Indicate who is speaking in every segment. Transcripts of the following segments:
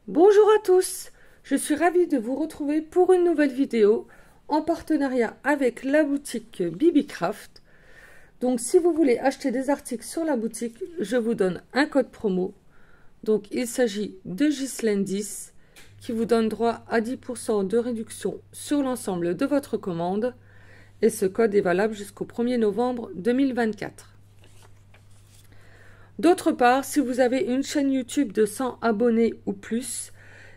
Speaker 1: Bonjour à tous, je suis ravie de vous retrouver pour une nouvelle vidéo en partenariat avec la boutique Bibicraft. Donc si vous voulez acheter des articles sur la boutique, je vous donne un code promo. Donc il s'agit de Ghislaine 10 qui vous donne droit à 10% de réduction sur l'ensemble de votre commande. Et ce code est valable jusqu'au 1er novembre 2024. D'autre part, si vous avez une chaîne YouTube de 100 abonnés ou plus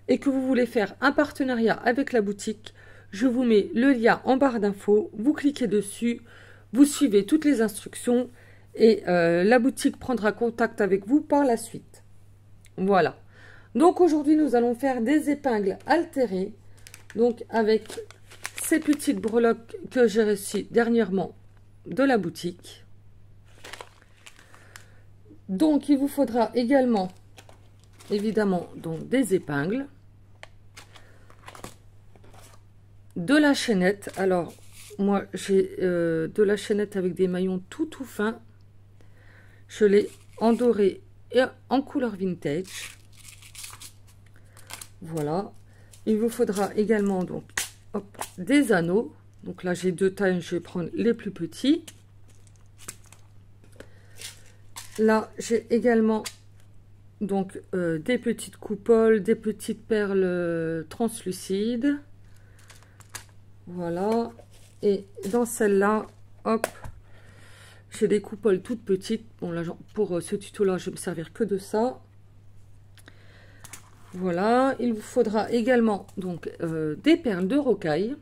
Speaker 1: et que vous voulez faire un partenariat avec la boutique, je vous mets le lien en barre d'infos, vous cliquez dessus, vous suivez toutes les instructions et la boutique prendra contact avec vous par la suite. Voilà. Donc aujourd'hui, nous allons faire des épingles altérées, donc avec ces petites breloques que j'ai reçues dernièrement de la boutique. Donc, il vous faudra également, évidemment, donc des épingles, de la chaînette. Alors, moi, j'ai de la chaînette avec des maillons tout fins. Je l'ai en doré et en couleur vintage. Voilà. Il vous faudra également, donc, hop, des anneaux. Donc là, j'ai deux tailles, je vais prendre les plus petits. Là, j'ai également donc des petites coupoles, des petites perles translucides. Voilà. Et dans celle-là, hop, j'ai des coupoles toutes petites. Bon, là, pour ce tuto-là, je vais me servir que de ça. Voilà. Il vous faudra également donc des perles de rocaille.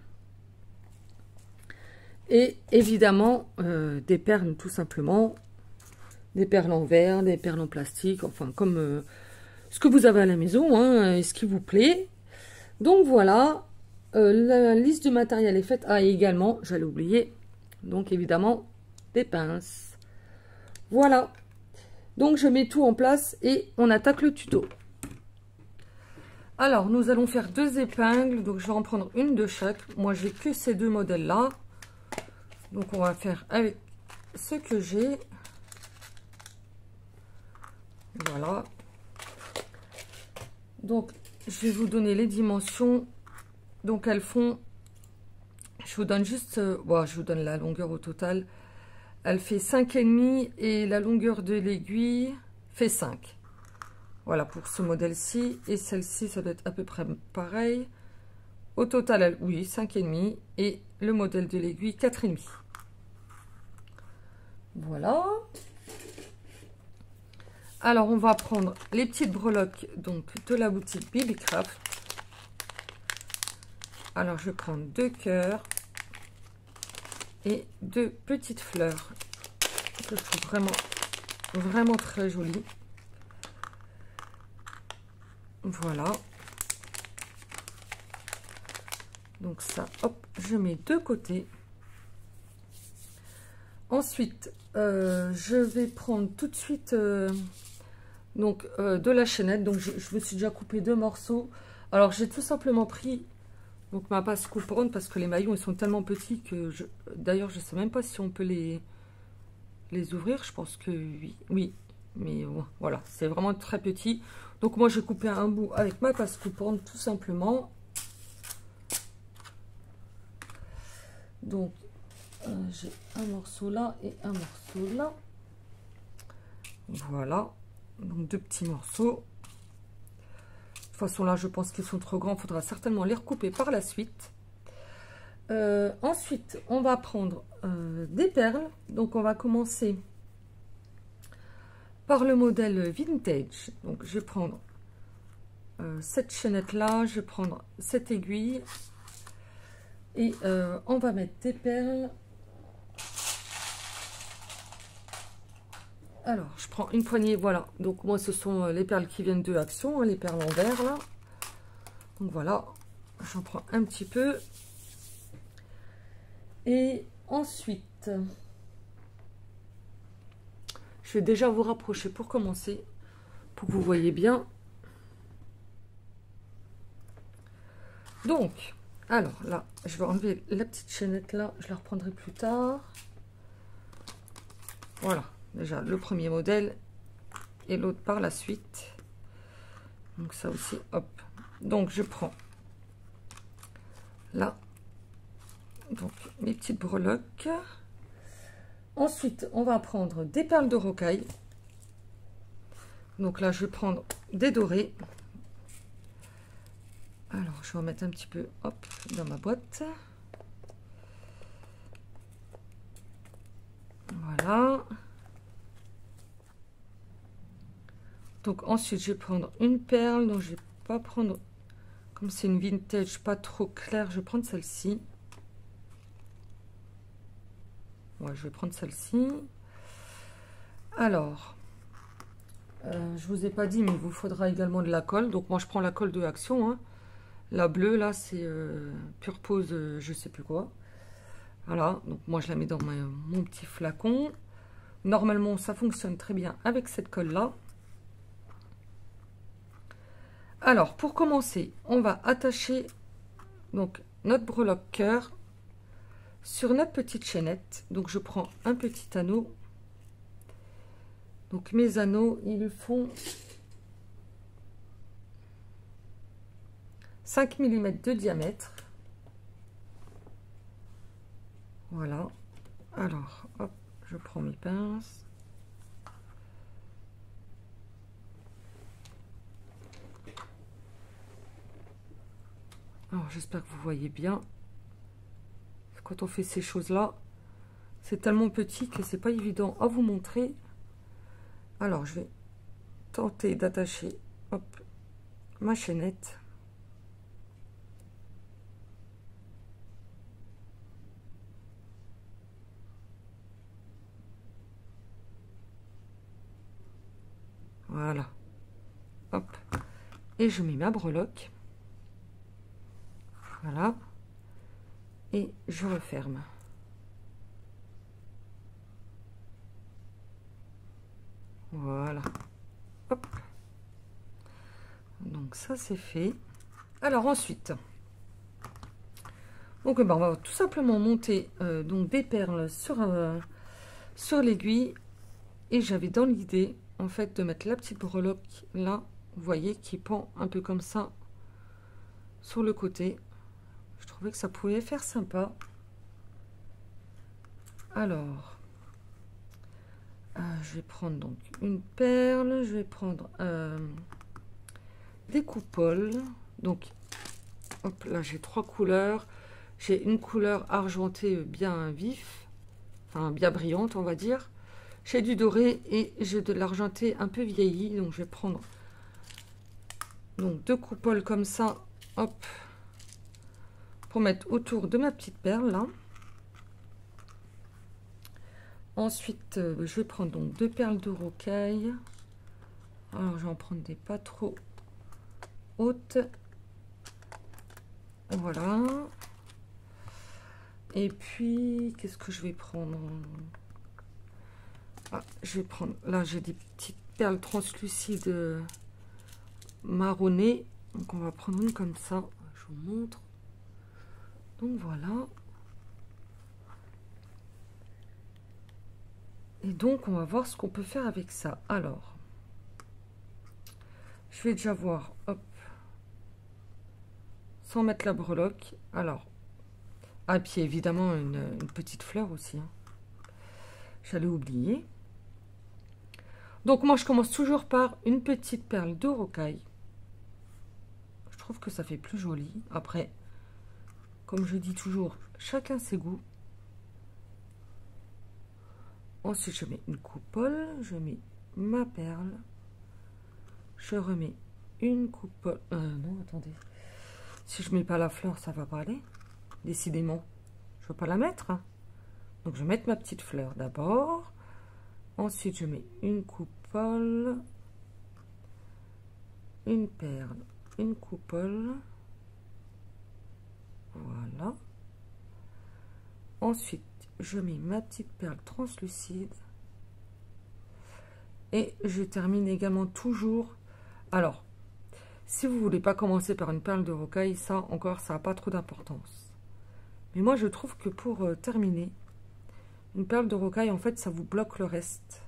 Speaker 1: Et évidemment, des perles tout simplement. Des perles en verre, des perles en plastique, enfin comme ce que vous avez à la maison, hein, et ce qui vous plaît. Donc voilà, la liste du matériel est faite. Ah, et également, j'allais oublier, donc évidemment, des pinces. Voilà, donc je mets tout en place et on attaque le tuto. Alors, nous allons faire deux épingles, donc je vais en prendre une de chaque. Moi, j'ai que ces deux modèles-là. Donc on va faire avec ce que j'ai. Voilà. Donc, je vais vous donner les dimensions. Donc, elles font... Je vous donne juste... bon, je vous donne la longueur au total. Elle fait 5,5 et la longueur de l'aiguille fait 5. Voilà, pour ce modèle-ci. Et celle-ci, ça doit être à peu près pareil. Au total, elle, oui, 5,5. Et le modèle de l'aiguille, 4,5. Voilà. Alors, on va prendre les petites breloques donc, de la boutique Bibicraft. Alors, je vais prendre deux cœurs et deux petites fleurs que je trouve vraiment très jolies. Voilà. Donc ça, hop, je mets de côté. Ensuite, je vais prendre tout de suite... donc de la chaînette. Donc je me suis déjà coupé deux morceaux. Alors j'ai tout simplement pris donc ma passe couperonne parce que les maillons ils sont tellement petits que d'ailleurs je sais même pas si on peut les ouvrir. Je pense que oui, mais bon, voilà, c'est vraiment très petit. Donc moi j'ai coupé un bout avec ma passe couperonne tout simplement. Donc j'ai un morceau là et un morceau là. Voilà. Donc deux petits morceaux. De toute façon là je pense qu'ils sont trop grands, il faudra certainement les recouper par la suite. Ensuite on va prendre des perles. Donc on va commencer par le modèle vintage. Donc je vais prendre cette chaînette là, je vais prendre cette aiguille et on va mettre des perles. Alors, je prends une poignée, voilà. Donc, moi, ce sont les perles qui viennent de Action, hein, les perles en verre, là. Donc, voilà. J'en prends un petit peu. Et ensuite, je vais déjà vous rapprocher pour commencer, pour que vous voyez bien. Donc, alors, là, je vais enlever la petite chaînette, là. Je la reprendrai plus tard. Voilà. Déjà le premier modèle et l'autre par la suite. Donc ça aussi, hop. Donc je prends là, donc mes petites breloques. Ensuite, on va prendre des perles de rocaille. Donc là, je vais prendre des dorés. Alors, je vais en mettre un petit peu, hop, dans ma boîte. Voilà. Donc ensuite, je vais prendre une perle. Donc, je vais pas prendre, comme c'est une vintage pas trop claire, je vais prendre celle-ci. Ouais, je vais prendre celle-ci. Alors, je vous ai pas dit, mais il vous faudra également de la colle. Donc moi, je prends la colle de Action. Hein. La bleue, là, c'est Pure Pose, je sais plus quoi. Voilà, donc moi, je la mets dans mon petit flacon. Normalement, ça fonctionne très bien avec cette colle-là. Alors, pour commencer, on va attacher donc notre breloque cœur sur notre petite chaînette. Donc, je prends un petit anneau. Donc, mes anneaux, ils font 5 mm de diamètre. Voilà. Alors, hop, je prends mes pinces. Alors, j'espère que vous voyez bien. Quand on fait ces choses-là, c'est tellement petit que c'est pas évident à vous montrer. Alors, je vais tenter d'attacher, hop, ma chaînette. Voilà. Hop. Et je mets ma breloque. Voilà. Et je referme. Voilà. Hop. Donc ça c'est fait. Alors ensuite, donc on va tout simplement monter donc des perles sur l'aiguille. Et j'avais dans l'idée en fait de mettre la petite breloque là, vous voyez, qui pend un peu comme ça sur le côté. Je trouvais que ça pouvait faire sympa. Alors, je vais prendre donc une perle, je vais prendre des coupoles. Donc, hop, là j'ai 3 couleurs. J'ai une couleur argentée bien vif, enfin bien brillante on va dire. J'ai du doré et j'ai de l'argenté un peu vieilli. Donc je vais prendre donc 2 coupoles comme ça, hop, pour mettre autour de ma petite perle là. Ensuite, je vais prendre donc 2 perles de rocaille. Alors, je vais en prendre des pas trop hautes. Voilà. Et puis, qu'est-ce que je vais prendre? Ah, je vais prendre, là, j'ai des petites perles translucides marronnées. Donc, on va prendre une comme ça. Je vous montre. Donc, voilà. Et donc, on va voir ce qu'on peut faire avec ça. Alors, je vais déjà voir, hop, sans mettre la breloque. Alors, ah, puis évidemment, une petite fleur aussi. Hein. J'allais oublier. Donc, moi, je commence toujours par une petite perle de rocaille. Je trouve que ça fait plus joli. Après, comme je dis toujours, chacun ses goûts. Ensuite, je mets une coupole, je mets ma perle, je remets une coupole. Non, attendez. Si je mets pas la fleur, ça va pas aller. Décidément, je veux pas la mettre. Hein. Donc, je vais mettre ma petite fleur d'abord. Ensuite, je mets une coupole, une perle, une coupole. Voilà. Ensuite, je mets ma petite perle translucide et je termine également toujours. Alors, si vous voulez pas commencer par une perle de rocaille, ça encore, ça n'a pas trop d'importance. Mais moi, je trouve que pour terminer, une perle de rocaille, en fait, ça vous bloque le reste.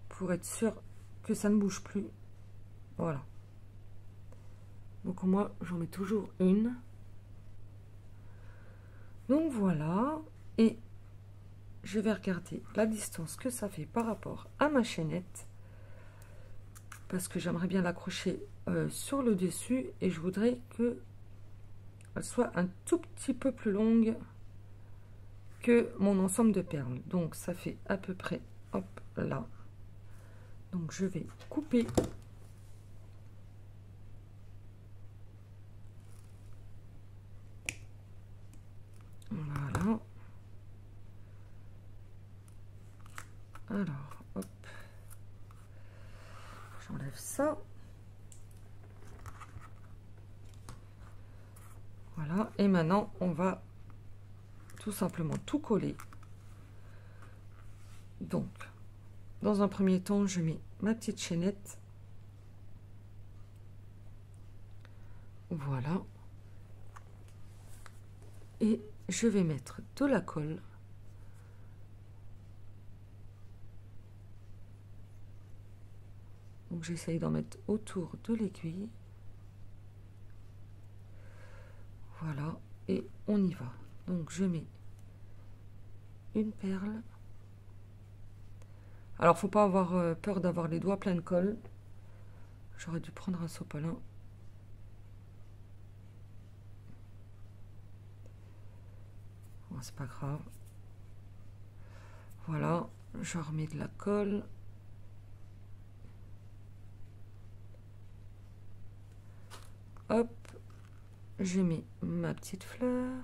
Speaker 1: Pour être sûr que ça ne bouge plus. Voilà. Donc moi, j'en mets toujours une. Donc voilà. Et je vais regarder la distance que ça fait par rapport à ma chaînette. Parce que j'aimerais bien l'accrocher sur le dessus. Et je voudrais que elle soit un tout petit peu plus longue que mon ensemble de perles. Donc ça fait à peu près, hop là. Donc je vais couper. Voilà. Alors, hop. J'enlève ça. Voilà. Et maintenant, on va tout simplement tout coller. Donc, dans un premier temps, je mets ma petite chaînette. Voilà. Et je vais mettre de la colle. Donc j'essaye d'en mettre autour de l'aiguille. Voilà. Et on y va. Donc je mets une perle. Alors faut pas avoir peur d'avoir les doigts pleins de colle. J'aurais dû prendre un sopalin. Bon, c'est pas grave. Voilà, je remets de la colle. Hop, je mets ma petite fleur.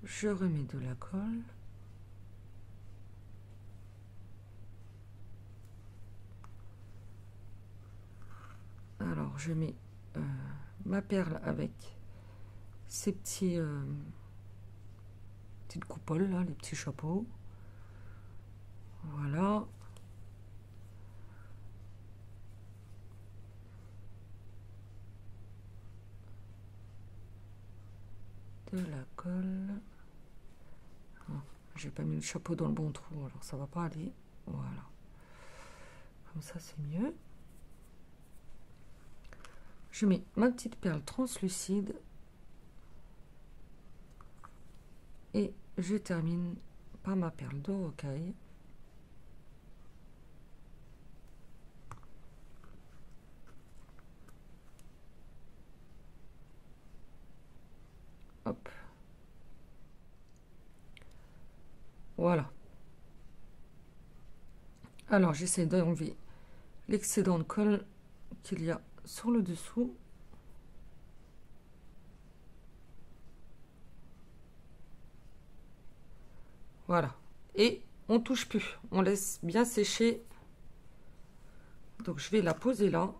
Speaker 1: Je remets de la colle. Alors, je mets ma perle avec ces petits petites coupoles là, les petits chapeaux. Voilà. De la colle. Oh, j'ai pas mis le chapeau dans le bon trou, alors ça va pas aller. Voilà. Comme ça, c'est mieux. Je mets ma petite perle translucide. Et je termine par ma perle de rocaille. Hop. Voilà. Alors, j'essaie d'enlever l'excédent de colle qu'il y a sur le dessous. Voilà. Et on touche plus. On laisse bien sécher. Donc, je vais la poser là.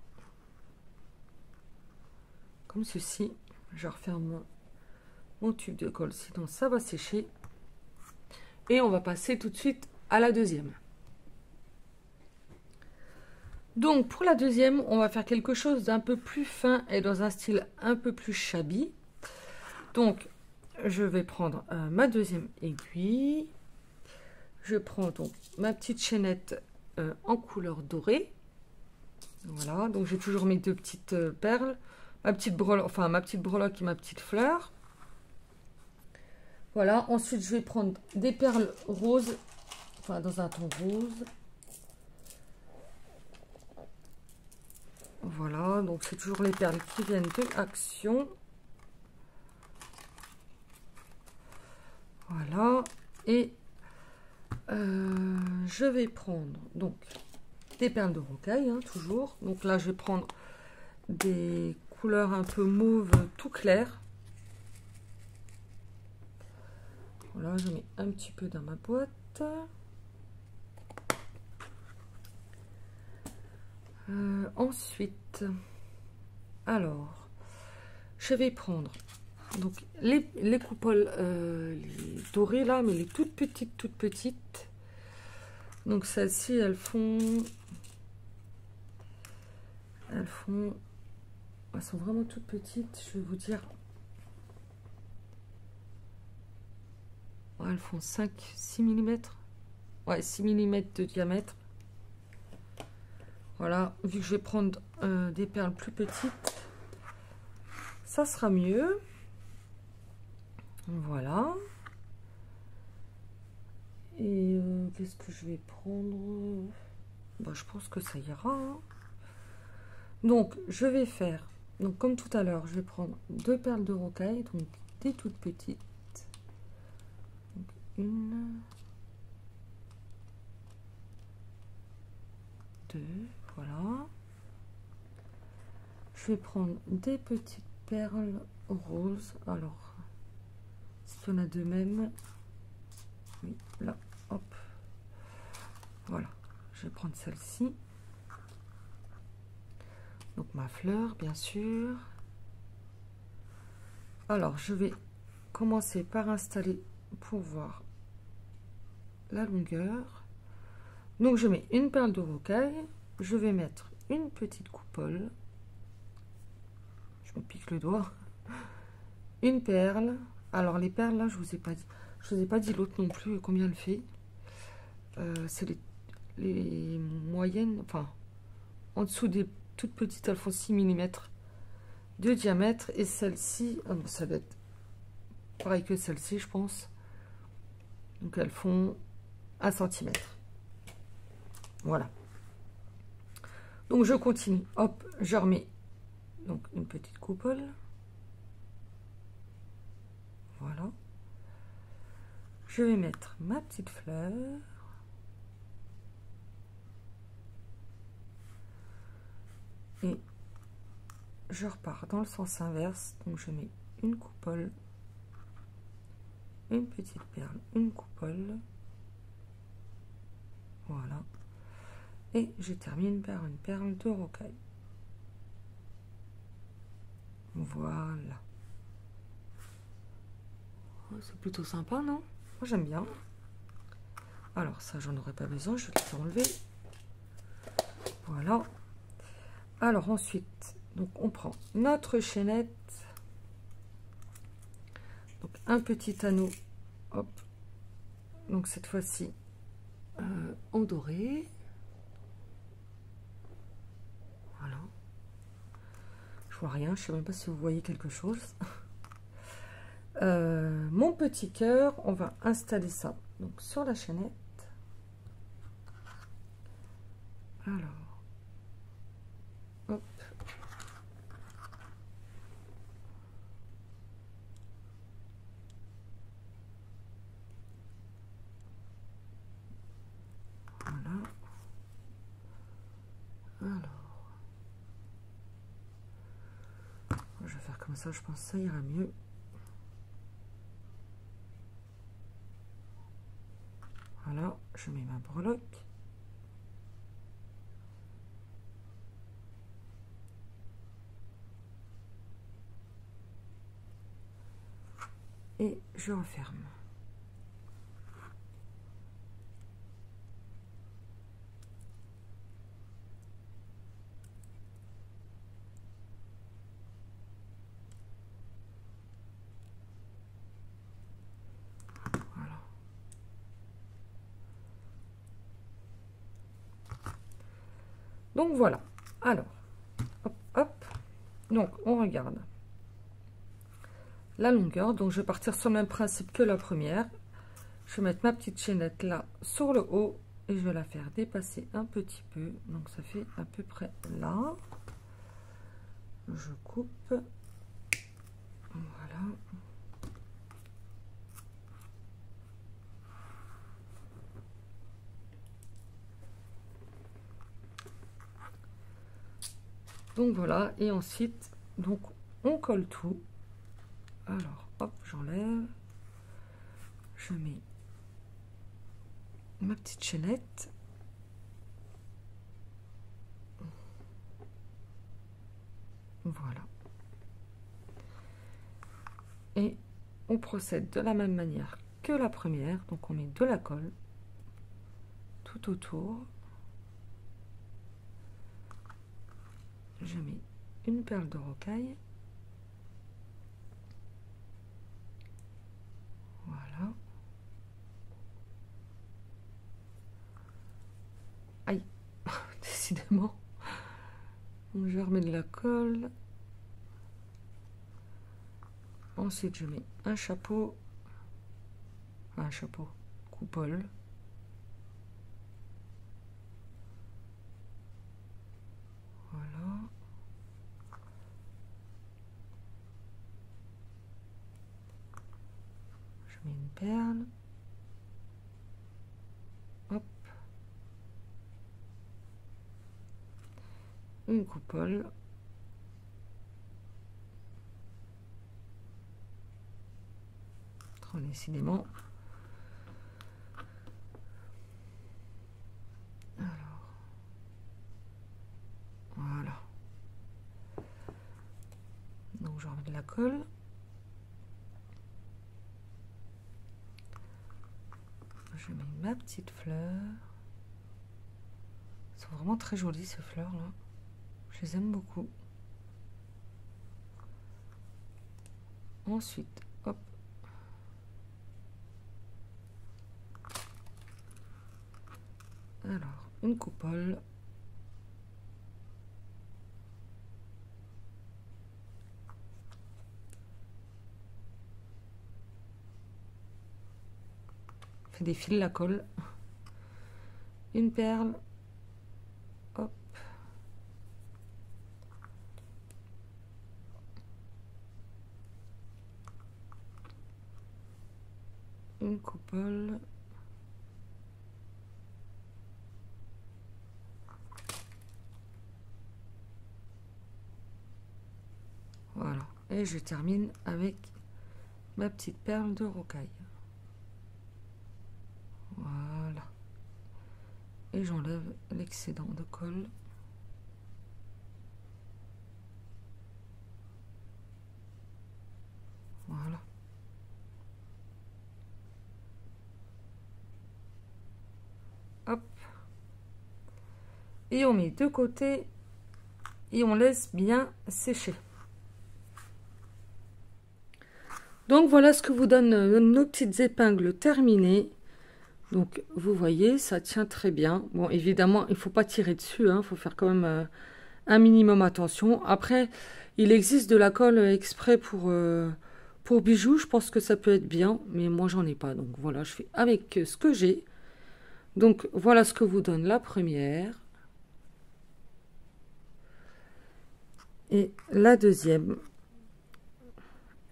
Speaker 1: Comme ceci. Je referme mon tube de colle. Sinon, ça va sécher. Et on va passer tout de suite à la deuxième. Donc, pour la deuxième, on va faire quelque chose d'un peu plus fin et dans un style un peu plus shabby. Donc, je vais prendre ma deuxième aiguille. Je prends donc ma petite chaînette en couleur dorée. Voilà, donc j'ai toujours mes deux petites perles, ma petite breloque, et ma petite fleur. Voilà, ensuite je vais prendre des perles roses, enfin dans un ton rose. Voilà, donc c'est toujours les perles qui viennent de Action. Voilà, et je vais prendre donc des perles de rocaille, hein, toujours. Donc là, je vais prendre des couleurs un peu mauve tout clair. Voilà, je mets un petit peu dans ma boîte. Ensuite, alors, je vais prendre donc les coupoles les dorées là, mais les toutes petites. Donc celles-ci, elles sont vraiment toutes petites, je vais vous dire. Ouais, elles font 5-6 mm. Ouais, 6 mm de diamètre. Voilà, vu que je vais prendre des perles plus petites, ça sera mieux. Voilà. Et qu'est-ce que je vais prendre? Bah, je pense que ça ira, hein. Donc, je vais faire, donc comme tout à l'heure, je vais prendre 2 perles de rocaille, donc des toutes petites. Donc, 1, 2, voilà. Je vais prendre des petites perles roses. Alors, s'il y en a de même, oui, là, hop. Voilà, je vais prendre celle-ci. Donc ma fleur, bien sûr. Alors, je vais commencer par installer pour voir la longueur. Donc, je mets une perle de rocaille. Je vais mettre une petite coupole. Je me pique le doigt. Une perle. Alors, les perles, là, je vous ai pas dit. Je vous ai pas dit l'autre non plus, combien elle fait. C'est les moyennes, enfin, en dessous des toutes petites, elles font 6 mm de diamètre. Et celle-ci, ça va être pareil que celle-ci, je pense. Donc, elles font 1 cm. Voilà. Donc, je continue. Hop, je remets donc une petite coupole. Voilà. Je vais mettre ma petite fleur. Et je repars dans le sens inverse. Donc, je mets une coupole, une petite perle, une coupole. Voilà. Et je termine par une perle de rocaille. Voilà. Oh, c'est plutôt sympa, non? Moi, j'aime bien. Alors, ça, j'en aurais pas besoin. Je vais le enlever. Voilà. Alors, ensuite, donc, on prend notre chaînette. Donc, un petit anneau. Hop. Donc, cette fois-ci, en doré. Voilà. Je vois rien. Je sais même pas si vous voyez quelque chose. Mon petit cœur, on va installer ça donc sur la chaînette. Alors, hop. Voilà. Alors, je vais faire comme ça, je pense que ça ira mieux. Voilà, je mets ma breloque. Et je referme. Voilà. Donc voilà. Alors, hop, hop. Donc, on regarde la longueur. Donc, je vais partir sur le même principe que la première. Je vais mettre ma petite chaînette là sur le haut et je vais la faire dépasser un petit peu. Donc, ça fait à peu près là. Je coupe. Voilà. Donc voilà, et ensuite, donc on colle tout. Alors, hop, j'enlève. Je mets ma petite chaînette. Voilà. Et on procède de la même manière que la première. Donc on met de la colle tout autour. Je mets une perle de rocaille. Voilà. Aïe, décidément, Je remets de la colle. Ensuite, je mets un chapeau. Un chapeau, coupole. Voilà. Je mets une perle. Hop. Une coupole. Trop décidément. Alors. Voilà. Donc je remets de la colle. Je mets ma petite fleur. Elles sont vraiment très jolies ces fleurs là. Je les aime beaucoup. Ensuite, hop. Alors, une coupole. Fait des fils la colle. Une perle. Hop. Une coupole. Voilà. Et je termine avec ma petite perle de rocaille. Voilà. Et j'enlève l'excédent de colle. Voilà. Hop. Et on met de côté et on laisse bien sécher. Donc voilà ce que vous donne nos petites épingles terminées. Donc vous voyez, ça tient très bien. Bon, évidemment, il ne faut pas tirer dessus, hein, il faut faire quand même un minimum attention. Après, il existe de la colle exprès pour bijoux. Je pense que ça peut être bien, mais moi j'en ai pas. Donc voilà, je fais avec ce que j'ai. Donc voilà ce que vous donne la première. Et la deuxième,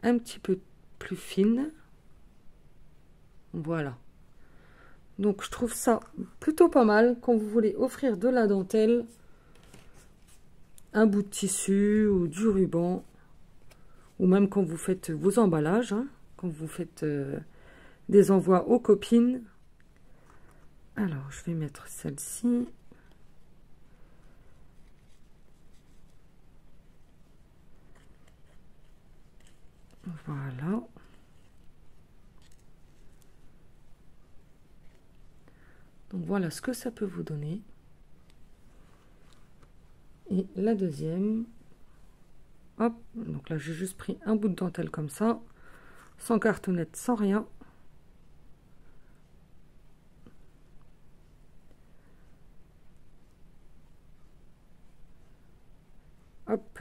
Speaker 1: un petit peu plus fine. Voilà. Donc je trouve ça plutôt pas mal quand vous voulez offrir de la dentelle, un bout de tissu ou du ruban, ou même quand vous faites vos emballages, hein, quand vous faites des envois aux copines. Alors je vais mettre celle-ci. Voilà. Donc voilà ce que ça peut vous donner. Et la deuxième, hop, donc là j'ai juste pris un bout de dentelle comme ça, sans cartonnette, sans rien. Hop.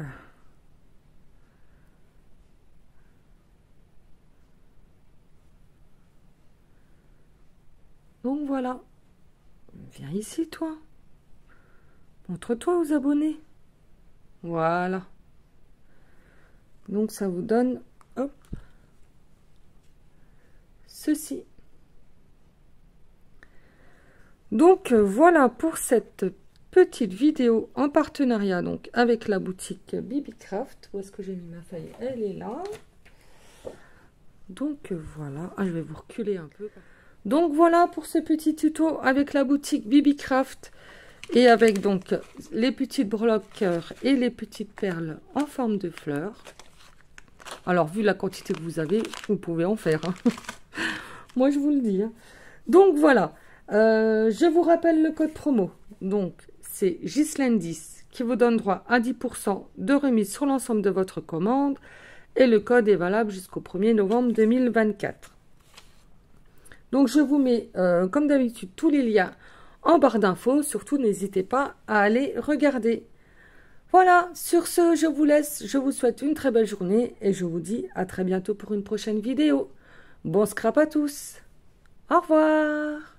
Speaker 1: Donc voilà. Viens ici, toi. Montre-toi aux abonnés. Voilà. Donc, ça vous donne, hop, ceci. Donc, voilà pour cette petite vidéo en partenariat donc avec la boutique Bibicraft. Où est-ce que j'ai mis ma feuille? Elle est là. Donc, voilà. Ah, je vais vous reculer un peu. Donc, voilà pour ce petit tuto avec la boutique Bibicraft. Et avec donc les petites breloques et les petites perles en forme de fleurs. Alors, vu la quantité que vous avez, vous pouvez en faire. Hein. Moi, je vous le dis. Hein. Donc, voilà. Je vous rappelle le code promo. Donc, c'est Ghislaine10 qui vous donne droit à 10% de remise sur l'ensemble de votre commande. Et le code est valable jusqu'au 1er novembre 2024. Donc, je vous mets, comme d'habitude, tous les liens en barre d'infos. Surtout, n'hésitez pas à aller regarder. Voilà, sur ce, je vous laisse, je vous souhaite une très belle journée et je vous dis à très bientôt pour une prochaine vidéo. Bon scrap à tous. Au revoir.